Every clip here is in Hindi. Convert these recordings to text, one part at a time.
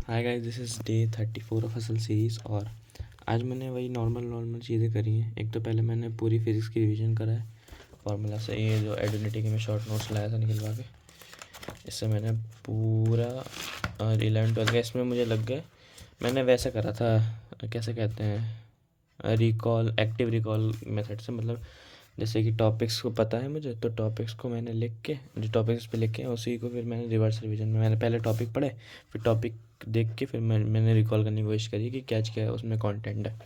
Hi guys, this is day 34 of असल सीरीज़। और आज मैंने वही नॉर्मल चीज़ें करी हैं। एक तो पहले मैंने पूरी फिज़िक्स की रिवीजन करा है फार्मूला से। ये जो एडिनिटी के मैं शॉर्ट नोट्स लाया था निकलवा के, इससे मैंने पूरा 11-12 का इसमें मुझे लग गए। मैंने वैसे करा था, कैसे कहते हैं, रिकॉल, एक्टिव रिकॉल मेथड से। मतलब जैसे कि टॉपिक्स को पता है मुझे, तो टॉपिक्स को मैंने लिख के, जो टॉपिक्स पे लिखे हैं उसी को फिर मैंने रिवर्स रिवीजन में, मैंने पहले टॉपिक पढ़े, फिर टॉपिक देख के फिर मैंने रिकॉल करने की कोशिश करी कि क्या क्या उसमें कंटेंट है।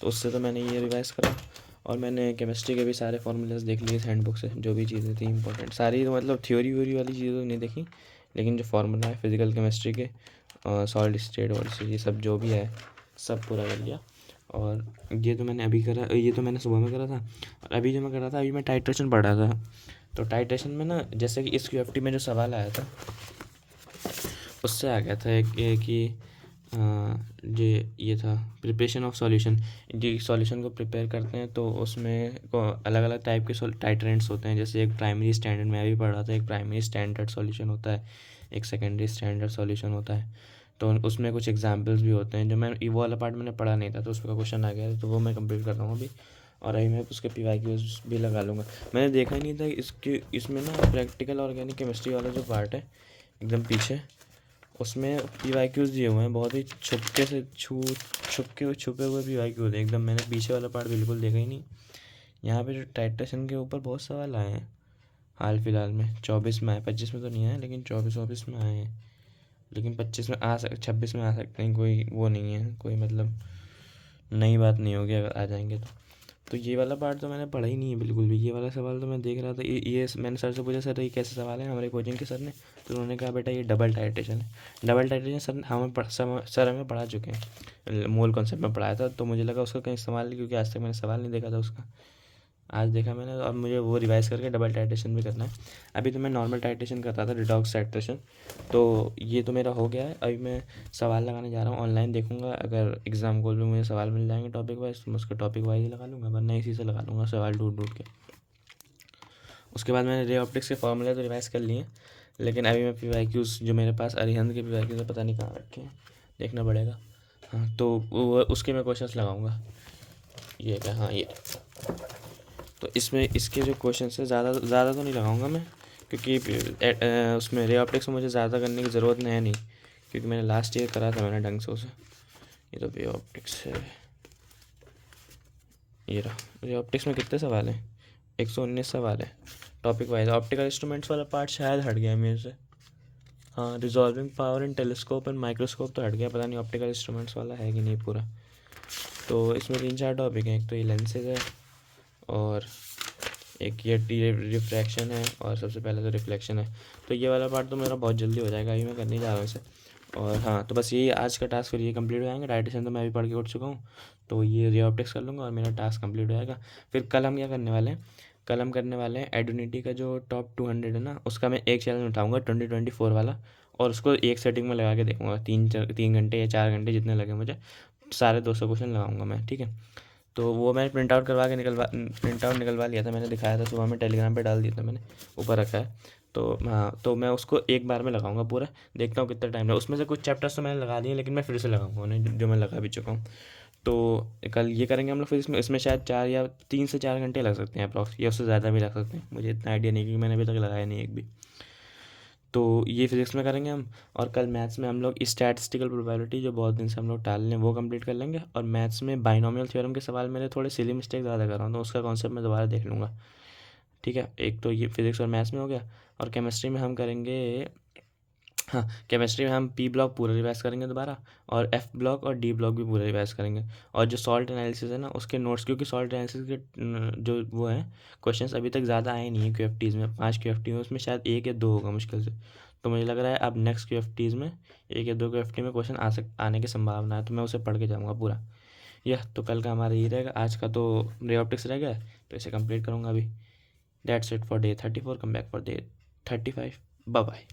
तो उससे तो मैंने ये रिवाइज़ करा। और मैंने केमिस्ट्री के भी सारे फार्मूलाज देख लिए हैंडबुक से, जो भी चीज़ें थी इंपॉर्टेंट सारी। तो मतलब थ्योरी व्योरी वाली चीज़ें तो नहीं देखी, लेकिन जो फार्मूला है फिजिकल केमिस्ट्री के, सॉलिड स्टेट और ये सब जो भी है सब पूरा कर लिया। और ये तो मैंने अभी करा, ये तो मैंने सुबह में करा था। और अभी जो मैं कर रहा था, अभी मैं टाइट्रेशन पढ़ रहा था। तो टाइट्रेशन में ना, जैसे कि इस क्यूएफटी में जो सवाल आया था उससे आ गया था एक कि ये था प्रिपरेशन ऑफ सॉल्यूशन। जी, सॉल्यूशन को प्रिपेयर करते हैं तो उसमें अलग अलग टाइप के टाइट्रेंट्स होते हैं। जैसे एक प्राइमरी स्टैंडर्ड, मैं अभी पढ़ रहा था, एक प्राइमरी स्टैंडर्ड सॉल्यूशन होता है, एक सेकेंडरी स्टैंडर्ड सॉल्यूशन होता है। तो उसमें कुछ एग्जांपल्स भी होते हैं, जो मैं वो वाला पार्ट मैंने पढ़ा नहीं था, तो उसका क्वेश्चन आ गया, तो वो मैं कंप्लीट कर रहा हूँ अभी। और अभी मैं उसके PYQs भी लगा लूँगा। मैंने देखा ही नहीं था इसमें ना प्रैक्टिकल ऑर्गेनिक केमिस्ट्री वाला जो पार्ट है एकदम पीछे, उसमें PYQs दिए हुए हैं बहुत ही छुपके से, छुपे हुए PYQs है एकदम। मैंने पीछे वाला पार्ट बिल्कुल देखा ही नहीं। यहाँ पे जो टाइट्रेशन के ऊपर बहुत सवाल आए हैं हाल फिलहाल में, 24 में आए, 25 में तो नहीं आए, लेकिन 24 में आए हैं। लेकिन 26 में 26 में आ सकते हैं, कोई वो नहीं है, कोई मतलब नई बात नहीं होगी अगर आ जाएंगे तो ये वाला पार्ट तो मैंने पढ़ा ही नहीं है बिल्कुल भी। ये वाला सवाल तो मैं देख रहा था, ये मैंने सर से पूछा, सर ये कैसे सवाल है हमारे कोचिंग के सर ने। तो उन्होंने कहा बेटा ये डबल टाइट्रेशन है। डबल टाइट्रेशन सर हमें पढ़ा चुके हैं, मोल कॉन्सेप्ट में पढ़ाया था। तो मुझे लगा उसका कहीं इस्तेमाल नहीं, क्योंकि आज तक मैंने सवाल नहीं देखा था उसका, आज देखा मैंने। अब मुझे वो रिवाइज़ करके डबल टाइट्रेशन भी करना है। अभी तो मैं नॉर्मल टाइट्रेशन करता था, रिडॉक्स टाइट्रेशन। तो ये तो मेरा हो गया है। अभी मैं सवाल लगाने जा रहा हूँ, ऑनलाइन देखूंगा। अगर एग्ज़ाम गोल में मुझे सवाल मिल जाएंगे टॉपिक वाइज, तो मैं उसका टॉपिक वाइज ही लगा लूँगा, वरना इसी से लगा लूँगा सवाल ढूंढ ढूंढ के। उसके बाद मैंने रे ऑप्टिक्स के फॉर्मूले तो रिवाइज़ कर लिए, लेकिन अभी मैं PYQs जो मेरे पास अरिहंत के PYQs पता नहीं कहाँ रखे हैं, देखना पड़ेगा। हाँ, तो वो उसके मैं क्वेश्चंस लगाऊंगा। ये क्या, हाँ ये। तो इसमें इसके जो क्वेश्चन है, ज़्यादा तो नहीं लगाऊंगा मैं, क्योंकि उसमें रे ऑप्टिक्स में मुझे ज़्यादा करने की ज़रूरत है नहीं, क्योंकि मैंने लास्ट ईयर करा था मैंने ढंग से उसे। ये तो रे ऑप्टिक्स है, ये रहा। रे ऑप्टिक्स में कितने सवाल हैं? 119 सवाल है टॉपिक वाइज। ऑप्टिकल इंस्ट्रूमेंट्स वाला पार्ट शायद हट गया है मेरे से। हाँ, resolving power in telescope and microscope तो हट गया, पता नहीं ऑप्टिकल इंस्ट्रूमेंट्स वाला है कि नहीं पूरा। तो इसमें 3-4 टॉपिक हैं। एक तो ये लेंसेज है, और एक ये रिफ्रैक्शन है, और सबसे पहले तो रिफ्लेक्शन है। तो ये वाला पार्ट तो मेरा बहुत जल्दी हो जाएगा, अभी मैं करने जा रहा हूँ इसे। और हाँ, तो बस यही आज का टास्क, फिर ये कंप्लीट हो जाएंगे। डाइटेशन तो मैं अभी पढ़ के उठ चुका हूँ, तो ये रे ऑप्टिक्स कर लूँगा और मेरा टास्क कंप्लीट हो जाएगा। फिर कल हम क्या करने वाले हैं, कल हम करने वाले हैं एडुनिटी का जो टॉप 200 है ना, उसका मैं एक चैलेंज उठाऊँगा 2024 वाला, और उसको एक सेटिंग में लगा के देखूँगा। 3 घंटे या 4 घंटे जितने लगे मुझे, सारे 200 क्वेश्चन लगाऊंगा मैं, ठीक है। तो वो मैंने प्रिंट आउट निकलवा लिया था, मैंने दिखाया था सुबह में, टेलीग्राम पे डाल दिया था मैंने, ऊपर रखा है। तो हाँ, तो मैं उसको एक बार में लगाऊंगा पूरा, देखता हूँ कितना टाइम लगा। उसमें से कुछ चैप्टर्स तो मैंने लगा दिए, लेकिन मैं फिर से लगाऊंगा उन्हें, जो मैं लगा भी चुका हूँ। तो कल ये करेंगे हम लोग। फिर इसमें शायद 3 से 4 घंटे लग सकते हैं अप्रॉक्स, या उससे ज़्यादा भी लग सकते हैं, मुझे इतना आइडिया नहीं, क्योंकि मैंने अभी तक लगाया नहीं एक भी। तो ये फिजिक्स में करेंगे हम। और कल मैथ्स में हम लोग स्टैटिस्टिकल प्रोबेबिलिटी, जो बहुत दिन से हम लोग टाल लें, वो कंप्लीट कर लेंगे। और मैथ्स में बाइनोमियल थ्योरम के सवाल मेरे थोड़े सिली मिस्टेक ज़्यादा कर रहा हूँ, तो उसका कॉन्सेप्ट मैं दोबारा देख लूँगा, ठीक है। एक तो ये फिजिक्स और मैथ्स में हो गया। और केमिस्ट्री में हम करेंगे, हाँ, केमिस्ट्री में हम P ब्लॉक पूरा रिवाइज करेंगे दोबारा, और F ब्लॉक और D ब्लॉक भी पूरा रिवाइज करेंगे। और जो सॉल्ट एनालिसिस है ना, उसके नोट्स, क्योंकि सॉल्ट एनालिसिस के जो वो हैं क्वेश्चंस अभी तक ज़्यादा आए नहीं है QFTs में। 5 QFT में, उसमें शायद 1 या 2 होगा मुश्किल से। तो मुझे लग रहा है अब नेक्स्ट QFTs में 1 या 2 QFT में क्वेश्चन आने की संभावना है, तो मैं उसे पढ़ के जाऊँगा पूरा। यह तो कल का हमारा ये रहेगा। आज का तो रे ऑप्टिक्स रह गया है, तो इसे कंप्लीट करूँगा अभी। That's it for day 34, come back for day 35। Bye bye.